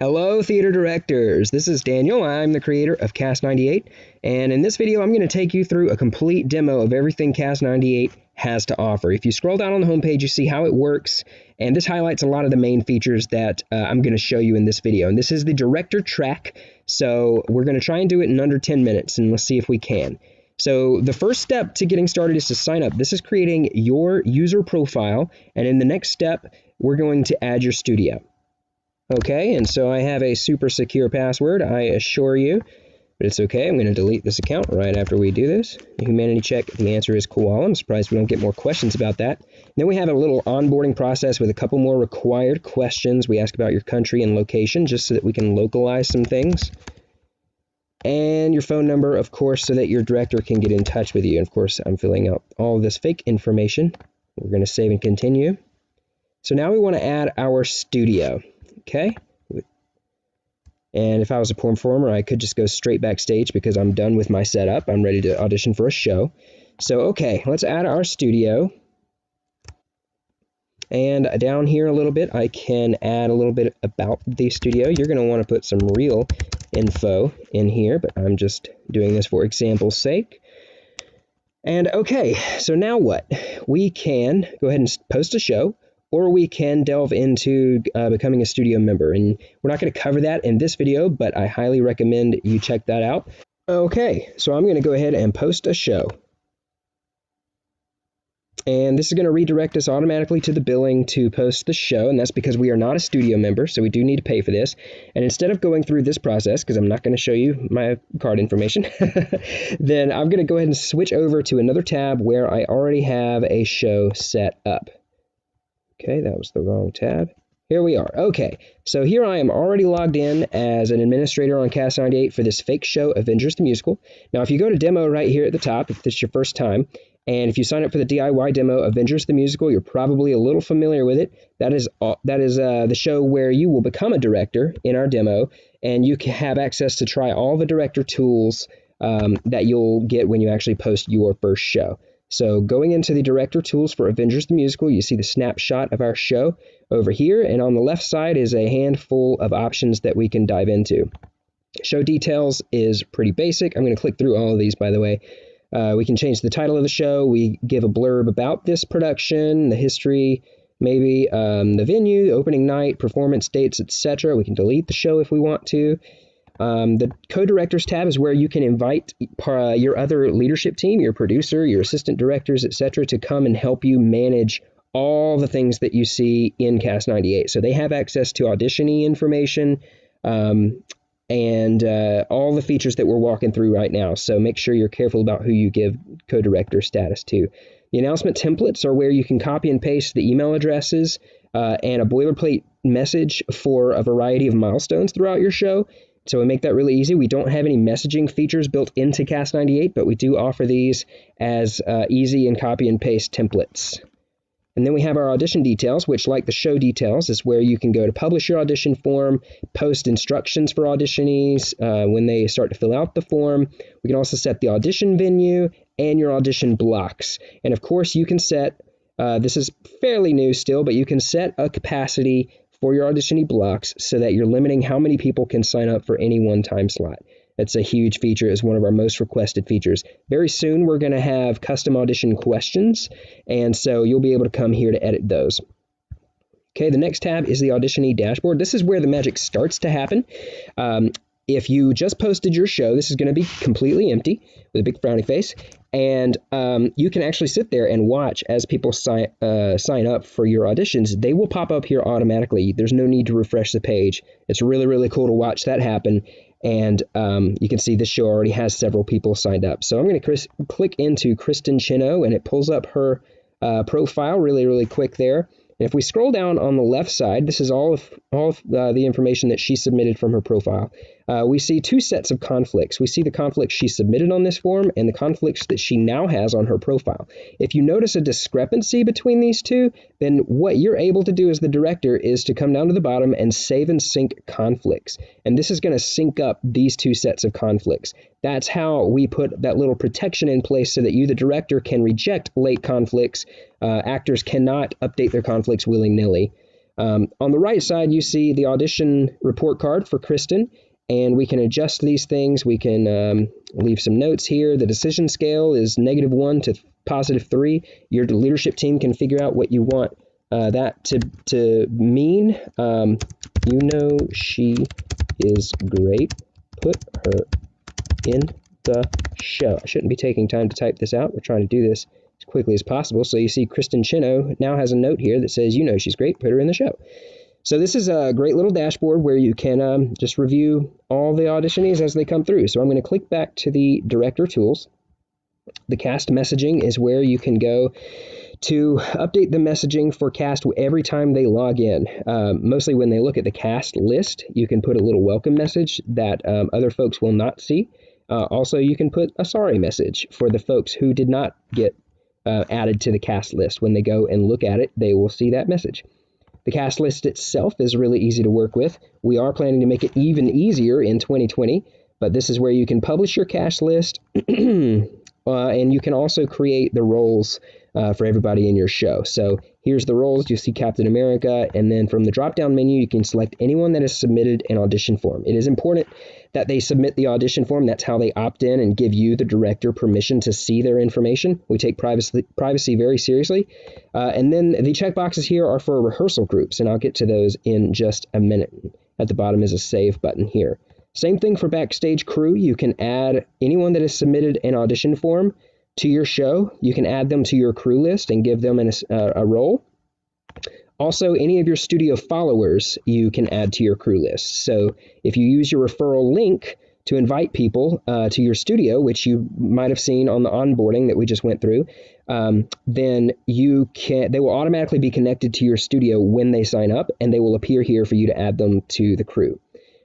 Hello, theater directors. This is Daniel. I'm the creator of Cast98, and in this video, I'm going to take you through a complete demo of everything Cast98 has to offer. If you scroll down on the homepage, you see how it works, and this highlights a lot of the main features that I'm going to show you in this video. And this is the director track, so we're going to try and do it in under 10 minutes, and let's see if we can. So the first step to getting started is to sign up. This is creating your user profile, and in the next step, we're going to add your studio. Okay, and so I have a super secure password, I assure you, but it's okay. I'm going to delete this account right after we do this. Humanity check, the answer is koala. I'm surprised we don't get more questions about that. Then we have a little onboarding process with a couple more required questions. We ask about your country and location just so that we can localize some things. And your phone number, of course, so that your director can get in touch with you. And of course, I'm filling out all of this fake information. We're going to save and continue. So now we want to add our studio. Okay, and if I was a performer, I could just go straight backstage because I'm done with my setup. I'm ready to audition for a show. So, okay, let's add our studio. And down here a little bit, I can add a little bit about the studio. You're going to want to put some real info in here, but I'm just doing this for example's sake. And okay, so now what? We can go ahead and post a show, or we can delve into becoming a studio member. And we're not going to cover that in this video, but I highly recommend you check that out. Okay, so I'm going to go ahead and post a show. And this is going to redirect us automatically to the billing to post the show, and that's because we are not a studio member, so we do need to pay for this. And instead of going through this process, because I'm not going to show you my card information, then I'm going to go ahead and switch over to another tab where I already have a show set up. Okay, that was the wrong tab. Here we are. Okay, so here I am already logged in as an administrator on Cast98 for this fake show, Avengers the Musical. Now, if you go to demo right here at the top, if this is your first time, and if you sign up for the DIY demo, Avengers the Musical, you're probably a little familiar with it. That is the show where you will become a director in our demo, and you can have access to try all the director tools that you'll get when you actually post your first show. So going into the director tools for Avengers the Musical, you see the snapshot of our show over here, and on the left side is a handful of options that we can dive into. Show details is pretty basic. I'm going to click through all of these, by the way. We can change the title of the show. We give a blurb about this production, the history, maybe the venue, the opening night, performance dates, etc. We can delete the show if we want to. The co-directors tab is where you can invite your other leadership team, your producer, your assistant directors, etc., to come and help you manage all the things that you see in Cast98. So they have access to auditionee information and all the features that we're walking through right now. So make sure you're careful about who you give co-director status to. The announcement templates are where you can copy and paste the email addresses and a boilerplate message for a variety of milestones throughout your show. So we make that really easy. We don't have any messaging features built into Cast98, but we do offer these as easy and copy and paste templates. And then we have our audition details, which, like the show details, is where you can go to publish your audition form, post instructions for auditionees when they start to fill out the form. We can also set the audition venue and your audition blocks. And of course, you can set, this is fairly new still, but you can set a capacity for your auditionee blocks so that you're limiting how many people can sign up for any one time slot. That's a huge feature. It's one of our most requested features. Very soon, we're going to have custom audition questions, and so you'll be able to come here to edit those. Okay, the next tab is the auditionee dashboard. This is where the magic starts to happen. If you just posted your show, this is going to be completely empty with a big frowny face, and you can actually sit there and watch as people sign up for your auditions. They will pop up here automatically. There's no need to refresh the page. It's really, really cool to watch that happen, and you can see this show already has several people signed up. So I'm going to click into Kristen Chino, and it pulls up her profile really, really quick there. And if we scroll down on the left side, this is all of the information that she submitted from her profile. We see two sets of conflicts. We see the conflicts she submitted on this form and the conflicts that she now has on her profile. If you notice a discrepancy between these two, then what you're able to do as the director is to come down to the bottom and save and sync conflicts. And this is going to sync up these two sets of conflicts. That's how we put that little protection in place so that you, the director, can reject late conflicts. Actors cannot update their conflicts willy-nilly. On the right side, you see the audition report card for Kristen, and we can adjust these things. We can leave some notes here. The decision scale is -1 to +3. Your leadership team can figure out what you want that to mean. You know she is great. Put her in the show. I shouldn't be taking time to type this out. We're trying to do this as quickly as possible. So you see Kristen Chino now has a note here that says, you know she's great, put her in the show. So this is a great little dashboard where you can just review all the auditionees as they come through. So I'm going to click back to the director tools. The cast messaging is where you can go to update the messaging for cast every time they log in. Mostly when they look at the cast list, you can put a little welcome message that other folks will not see. Also, you can put a sorry message for the folks who did not get added to the cast list. When they go and look at it, they will see that message. The cast list itself is really easy to work with. We are planning to make it even easier in 2020, but this is where you can publish your cast list and you can also create the roles for everybody in your show. So here's the roles. You see Captain America, and then from the drop-down menu, you can select anyone that has submitted an audition form. It is important that they submit the audition form. That's how they opt in and give you, the director, permission to see their information. We take privacy very seriously. And then the checkboxes here are for rehearsal groups, and I'll get to those in just a minute. At the bottom is a save button here. Same thing for Backstage Crew. You can add anyone that has submitted an audition form to your show. You can add them to your crew list and give them a role. Also, any of your studio followers you can add to your crew list. So if you use your referral link to invite people to your studio, which you might have seen on the onboarding that we just went through, then they will automatically be connected to your studio when they sign up, and they will appear here for you to add them to the crew.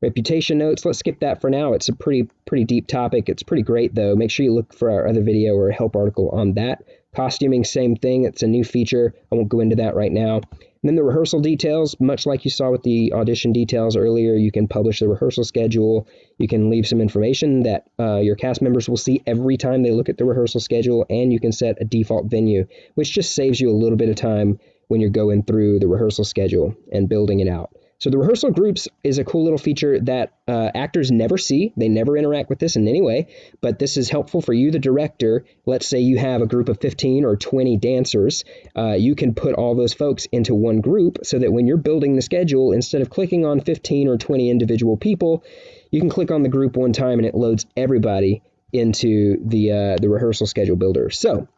Reputation notes, let's skip that for now. It's a pretty deep topic. It's pretty great, though. Make sure you look for our other video or a help article on that. Costuming, same thing. It's a new feature. I won't go into that right now. And then the rehearsal details, much like you saw with the audition details earlier, you can publish the rehearsal schedule. You can leave some information that your cast members will see every time they look at the rehearsal schedule, and you can set a default venue, which just saves you a little bit of time when you're going through the rehearsal schedule and building it out. So the rehearsal groups is a cool little feature that actors never see. They never interact with this in any way, but this is helpful for you, the director. Let's say you have a group of 15 or 20 dancers. You can put all those folks into one group so that when you're building the schedule, instead of clicking on 15 or 20 individual people, you can click on the group one time and it loads everybody into the rehearsal schedule builder. So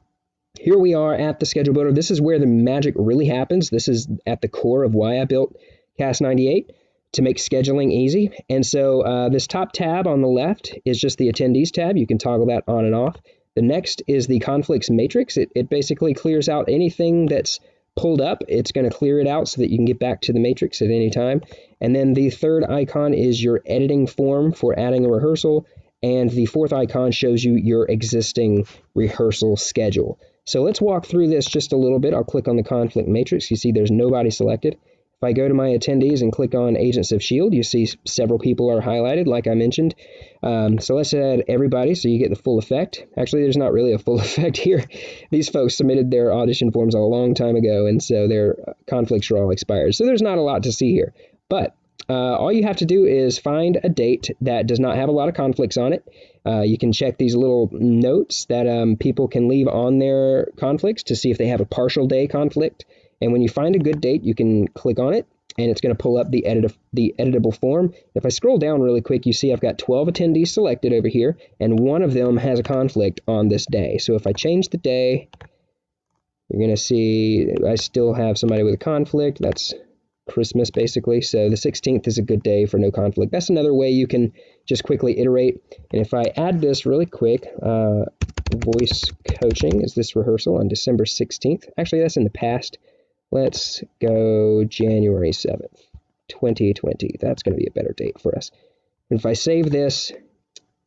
here we are at the schedule builder. This is where the magic really happens. This is at the core of why I built Cast98, to make scheduling easy. And so this top tab on the left is just the attendees tab. You can toggle that on and off. The next is the conflicts matrix. It basically clears out anything that's pulled up. It's going to clear it out so that you can get back to the matrix at any time. And then the third icon is your editing form for adding a rehearsal. And the fourth icon shows you your existing rehearsal schedule. So let's walk through this just a little bit. I'll click on the conflict matrix. You see there's nobody selected. If I go to my attendees and click on Agents of S.H.I.E.L.D., you see several people are highlighted, like I mentioned. So let's add everybody so you get the full effect. Actually, there's not really a full effect here. These folks submitted their audition forms a long time ago, and so their conflicts are all expired. So there's not a lot to see here. But all you have to do is find a date that does not have a lot of conflicts on it. You can check these little notes that people can leave on their conflicts to see if they have a partial day conflict. And when you find a good date, you can click on it, and it's going to pull up the editable form. If I scroll down really quick, you see I've got 12 attendees selected over here, and one of them has a conflict on this day. So if I change the day, you're going to see I still have somebody with a conflict. That's Christmas, basically. So the 16th is a good day for no conflict. That's another way you can just quickly iterate. And if I add this really quick, voice coaching is this rehearsal on December 16th. Actually, that's in the past. Let's go January 7th, 2020. That's going to be a better date for us. And if I save this,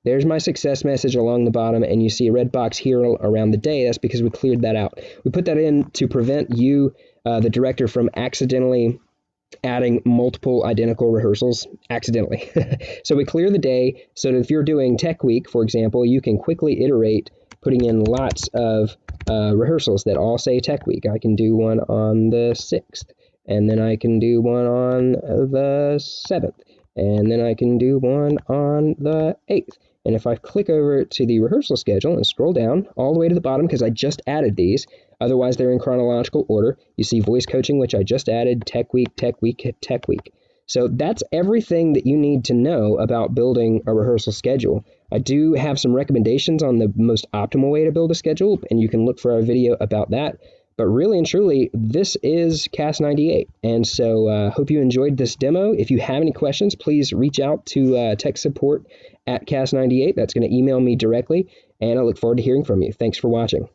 there's my success message along the bottom, and you see a red box here around the day. That's because we cleared that out. We put that in to prevent you, the director, from accidentally adding multiple identical rehearsals accidentally. So we clear the day so that if you're doing Tech Week, for example, you can quickly iterate, putting in lots of rehearsals that all say Tech Week. I can do one on the 6th, and then I can do one on the 7th, and then I can do one on the 8th. And if I click over to the rehearsal schedule and scroll down all the way to the bottom, because I just added these, otherwise they're in chronological order, you see voice coaching, which I just added, tech week, tech week, tech week. So that's everything that you need to know about building a rehearsal schedule. I do have some recommendations on the most optimal way to build a schedule, and you can look for our video about that. But really and truly, this is Cast98. And so hope you enjoyed this demo. If you have any questions, please reach out to tech support at Cast98. That's going to email me directly, and I look forward to hearing from you. Thanks for watching.